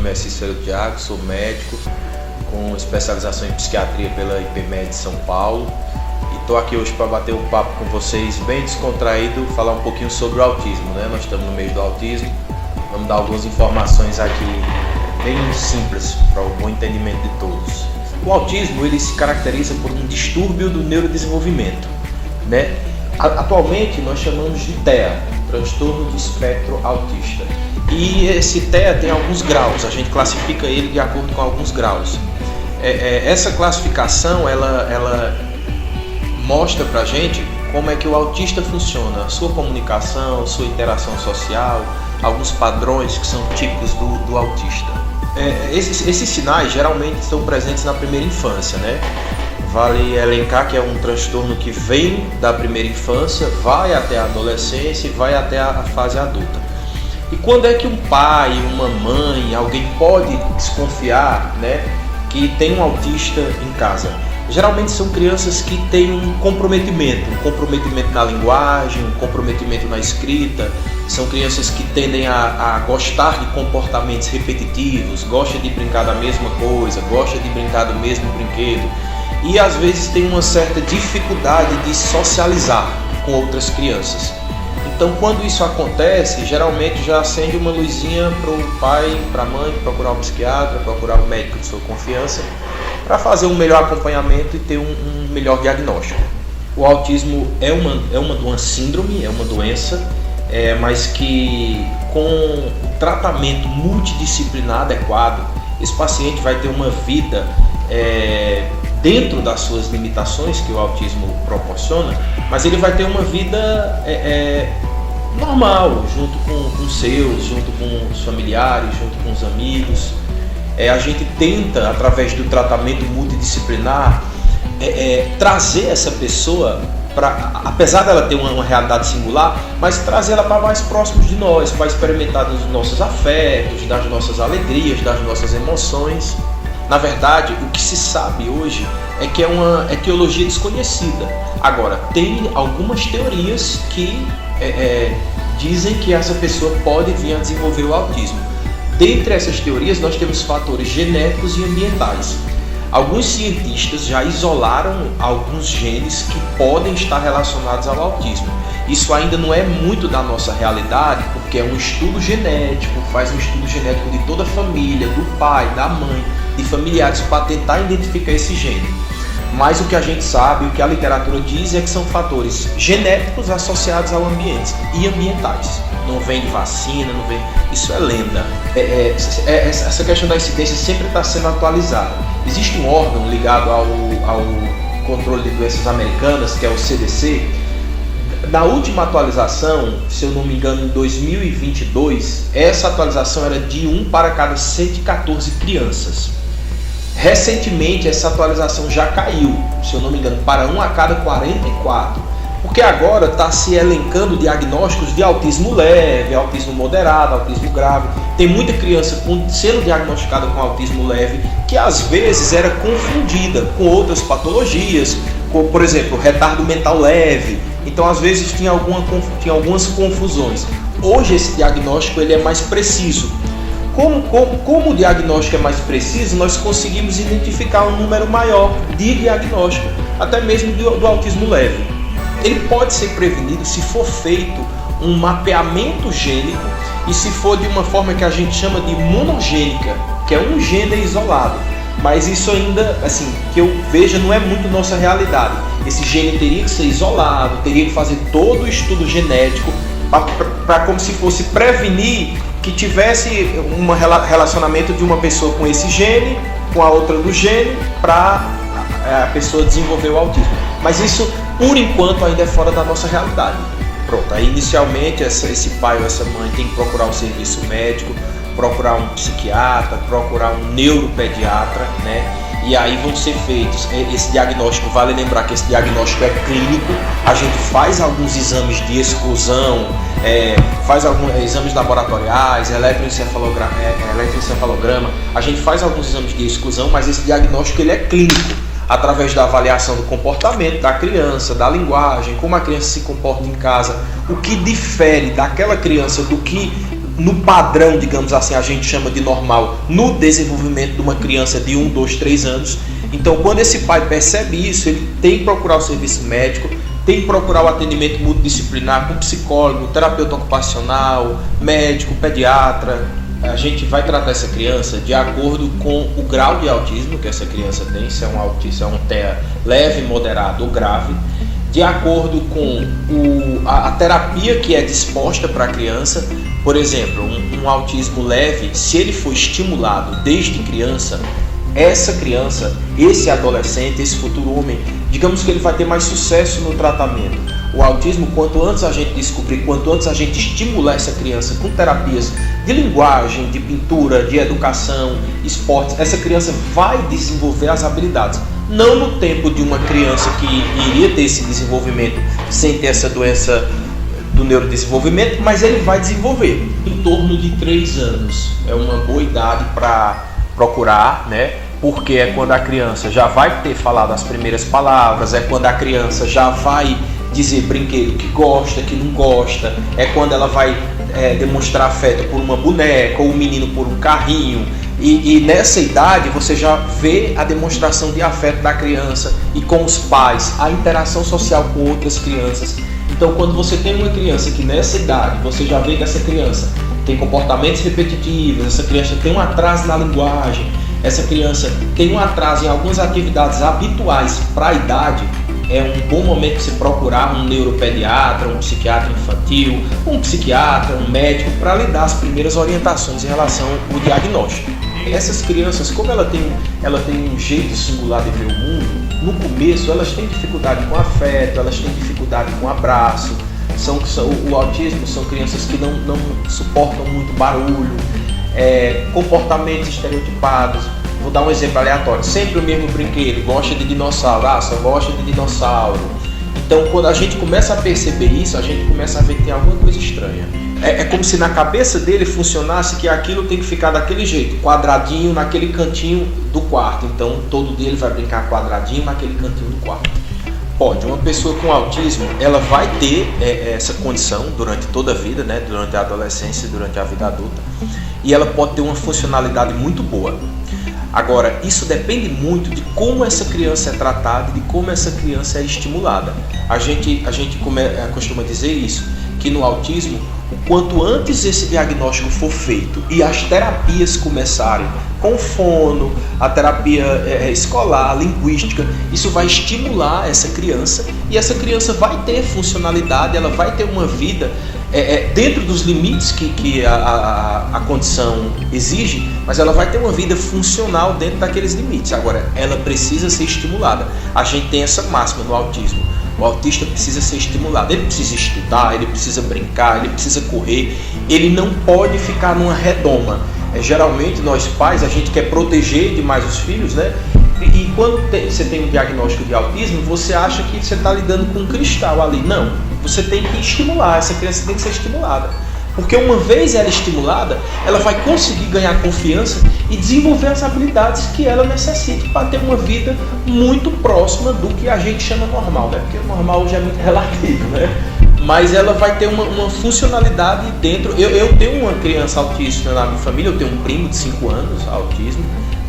nome é Cícero Thiago, sou médico com especialização em psiquiatria pela IPMED de São Paulo e estou aqui hoje para bater um papo com vocês bem descontraído, falar um pouquinho sobre o autismo, né? Nós estamos no meio do autismo, vamos dar algumas informações aqui bem simples para o bom entendimento de todos. O autismo ele se caracteriza por um distúrbio do neurodesenvolvimento, né? Atualmente nós chamamos de TEA, transtorno de espectro autista. E esse TEA tem alguns graus, a gente classifica ele de acordo com alguns graus. Essa classificação ela mostra pra gente como é que o autista funciona, a sua comunicação, sua interação social, alguns padrões que são típicos do autista. Esses sinais geralmente estão presentes na primeira infância, né? Vale elencar que é um transtorno que vem da primeira infância, vai até a adolescência e vai até a fase adulta. E quando é que um pai, uma mãe, alguém pode desconfiar, né, que tem um autista em casa? Geralmente são crianças que têm um comprometimento na linguagem, um comprometimento na escrita. São crianças que tendem a gostar de comportamentos repetitivos, gostam de brincar da mesma coisa, gostam de brincar do mesmo brinquedo. E às vezes tem uma certa dificuldade de socializar com outras crianças. Então quando isso acontece, geralmente já acende uma luzinha para o pai, para a mãe, procurar um psiquiatra, procurar um médico de sua confiança, para fazer um melhor acompanhamento e ter um melhor diagnóstico. O autismo é uma síndrome, é uma doença, mas que com o tratamento multidisciplinar adequado, esse paciente vai ter uma vida dentro das suas limitações que o autismo proporciona, mas ele vai ter uma vida normal, junto com os seus, junto com os familiares, junto com os amigos. A gente tenta, através do tratamento multidisciplinar, trazer essa pessoa, apesar dela ter uma realidade singular, mas trazer ela para mais próximos de nós, para experimentar dos nossos afetos, das nossas alegrias, das nossas emoções. Na verdade, o que se sabe hoje é que é uma etiologia desconhecida. Agora, tem algumas teorias que dizem que essa pessoa pode vir a desenvolver o autismo. Dentre essas teorias, nós temos fatores genéticos e ambientais. Alguns cientistas já isolaram alguns genes que podem estar relacionados ao autismo. Isso ainda não é muito da nossa realidade, porque é um estudo genético, faz um estudo genético de toda a família, do pai, da mãe, de familiares, para tentar identificar esse gene. Mas o que a gente sabe, o que a literatura diz é que são fatores genéticos associados ao ambiente e ambientais. Não vem de vacina, não vem... Isso é lenda. Essa questão da incidência sempre está sendo atualizada. Existe um órgão ligado ao controle de doenças americanas, que é o CDC. Na última atualização, se eu não me engano, em 2022, essa atualização era de 1 para cada 114 crianças. Recentemente, essa atualização já caiu, se eu não me engano, para 1 a cada 44. Porque agora está se elencando diagnósticos de autismo leve, autismo moderado, autismo grave. Tem muita criança sendo diagnosticada com autismo leve que às vezes era confundida com outras patologias, como, por exemplo, retardo mental leve. Então às vezes tinha algumas confusões. Hoje esse diagnóstico ele é mais preciso. Como o diagnóstico é mais preciso, nós conseguimos identificar um número maior de diagnóstico, até mesmo do autismo leve. Ele pode ser prevenido se for feito um mapeamento gênico e se for de uma forma que a gente chama de monogênica, que é um gene isolado. Mas isso ainda, assim, que eu veja, não é muito nossa realidade. Esse gene teria que ser isolado, teria que fazer todo o estudo genético para como se fosse prevenir que tivesse um relacionamento de uma pessoa com esse gene, com a outra do gene, para a pessoa desenvolver o autismo. Mas isso, por enquanto, ainda é fora da nossa realidade. Pronto, aí inicialmente esse pai ou essa mãe tem que procurar um serviço médico, procurar um psiquiatra, procurar um neuropediatra, né? E aí vão ser feitos esse diagnóstico. Vale lembrar que esse diagnóstico é clínico. A gente faz alguns exames de exclusão, faz alguns exames laboratoriais, eletroencefalograma. A gente faz alguns exames de exclusão, mas esse diagnóstico ele é clínico, através da avaliação do comportamento da criança, da linguagem, como a criança se comporta em casa, o que difere daquela criança do que no padrão, digamos assim, a gente chama de normal, no desenvolvimento de uma criança de 1, 2, 3 anos. Então, quando esse pai percebe isso, ele tem que procurar o serviço médico, tem que procurar o atendimento multidisciplinar com psicólogo, terapeuta ocupacional, médico, pediatra. A gente vai tratar essa criança de acordo com o grau de autismo que essa criança tem, se é um autismo, é um TEA leve, moderado ou grave, de acordo com a terapia que é disposta para a criança. Por exemplo, um autismo leve, se ele for estimulado desde criança, essa criança, esse adolescente, esse futuro homem, digamos que ele vai ter mais sucesso no tratamento. O autismo, quanto antes a gente descobrir, quanto antes a gente estimular essa criança com terapias de linguagem, de pintura, de educação, esportes, essa criança vai desenvolver as habilidades. Não no tempo de uma criança que iria ter esse desenvolvimento sem ter essa doença do neurodesenvolvimento, mas ele vai desenvolver. Em torno de 3 anos é uma boa idade para procurar, né? Porque é quando a criança já vai ter falado as primeiras palavras, é quando a criança já vai dizer brinquedo que gosta, que não gosta, é quando ela vai demonstrar afeto por uma boneca, ou o menino por um carrinho. E nessa idade você já vê a demonstração de afeto da criança e com os pais, a interação social com outras crianças. Então, quando você tem uma criança que nessa idade você já vê que essa criança tem comportamentos repetitivos, essa criança tem um atraso na linguagem, essa criança tem um atraso em algumas atividades habituais para a idade, é um bom momento de você procurar um neuropediatra, um psiquiatra infantil, um psiquiatra, um médico, para lhe dar as primeiras orientações em relação ao diagnóstico. Essas crianças, como ela tem um jeito singular de ver o mundo, no começo elas têm dificuldade com afeto, elas têm dificuldade com abraço. O autismo são crianças que não suportam muito barulho, comportamentos estereotipados. Vou dar um exemplo aleatório, sempre o mesmo brinquedo, gosta de dinossauro, só gosta de dinossauro. Então, quando a gente começa a perceber isso, a gente começa a ver que tem alguma coisa estranha. É como se na cabeça dele funcionasse que aquilo tem que ficar daquele jeito, quadradinho naquele cantinho do quarto. Então, todo dia ele vai brincar quadradinho naquele cantinho do quarto. Pode, uma pessoa com autismo, ela vai ter essa condição durante toda a vida, né? Durante a adolescência, durante a vida adulta, e ela pode ter uma funcionalidade muito boa. Agora, isso depende muito de como essa criança é tratada e de como essa criança é estimulada. A gente costuma dizer isso, que no autismo, o quanto antes esse diagnóstico for feito e as terapias começarem com fono, a terapia escolar, linguística, isso vai estimular essa criança e essa criança vai ter funcionalidade, ela vai ter uma vida dentro dos limites que a condição exige, mas ela vai ter uma vida funcional dentro daqueles limites. Agora, ela precisa ser estimulada. A gente tem essa máxima no autismo. O autista precisa ser estimulado, ele precisa estudar, ele precisa brincar, ele precisa correr, ele não pode ficar numa redoma. Geralmente nós pais, a gente quer proteger demais os filhos, né? E quando você tem um diagnóstico de autismo, você acha que você está lidando com um cristal ali. Não, você tem que estimular, essa criança tem que ser estimulada. Porque uma vez ela estimulada, ela vai conseguir ganhar confiança e desenvolver as habilidades que ela necessita para ter uma vida muito próxima do que a gente chama normal, né? Porque o normal hoje é muito relativo, né? Mas ela vai ter uma funcionalidade dentro. Eu tenho uma criança autista na minha família, eu tenho um primo de 5 anos,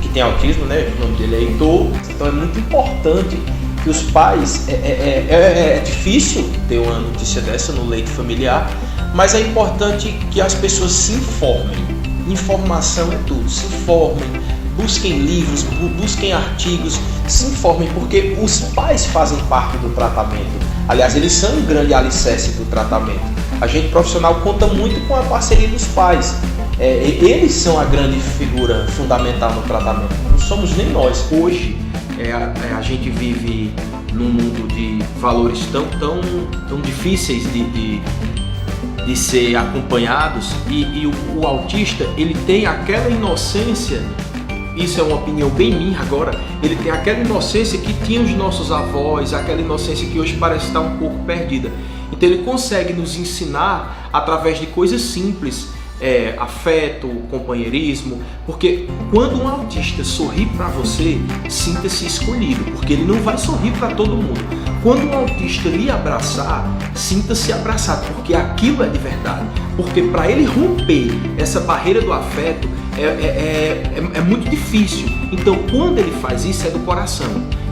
que tem autismo, né? O nome dele é Heitor. Então é muito importante que os pais... É difícil ter uma notícia dessa no leito familiar, mas é importante que as pessoas se informem. Informação é tudo. Se informem, busquem livros, busquem artigos, se informem, porque os pais fazem parte do tratamento. Aliás, eles são um grande alicerce do tratamento. A gente profissional conta muito com a parceria dos pais. Eles são a grande figura fundamental no tratamento. Não somos nem nós. Hoje, a gente vive num mundo de valores tão difíceis de ser acompanhados, e o autista, ele tem aquela inocência, isso é uma opinião bem minha agora, ele tem aquela inocência que tinha os nossos avós, aquela inocência que hoje parece estar um pouco perdida. Então ele consegue nos ensinar através de coisas simples, afeto, companheirismo, porque quando um autista sorri para você, sinta-se escolhido, porque ele não vai sorrir para todo mundo. Quando um autista lhe abraçar, sinta-se abraçado, porque aquilo é de verdade. Porque para ele romper essa barreira do afeto é muito difícil. Então quando ele faz isso é do coração.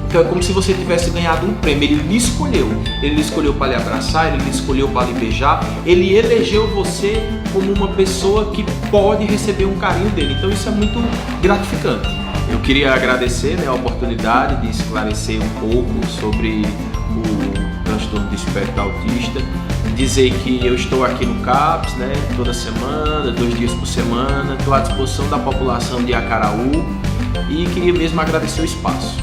Então é como se você tivesse ganhado um prêmio. Ele lhe escolheu para lhe abraçar, ele lhe escolheu para lhe beijar, ele elegeu você como uma pessoa que pode receber um carinho dele. Então isso é muito gratificante. Eu queria agradecer, a oportunidade de esclarecer um pouco sobre o transtorno do espectro autista, dizer que eu estou aqui no CAPS, toda semana, 2 dias por semana, estou à disposição da população de Acaraú e queria mesmo agradecer o espaço.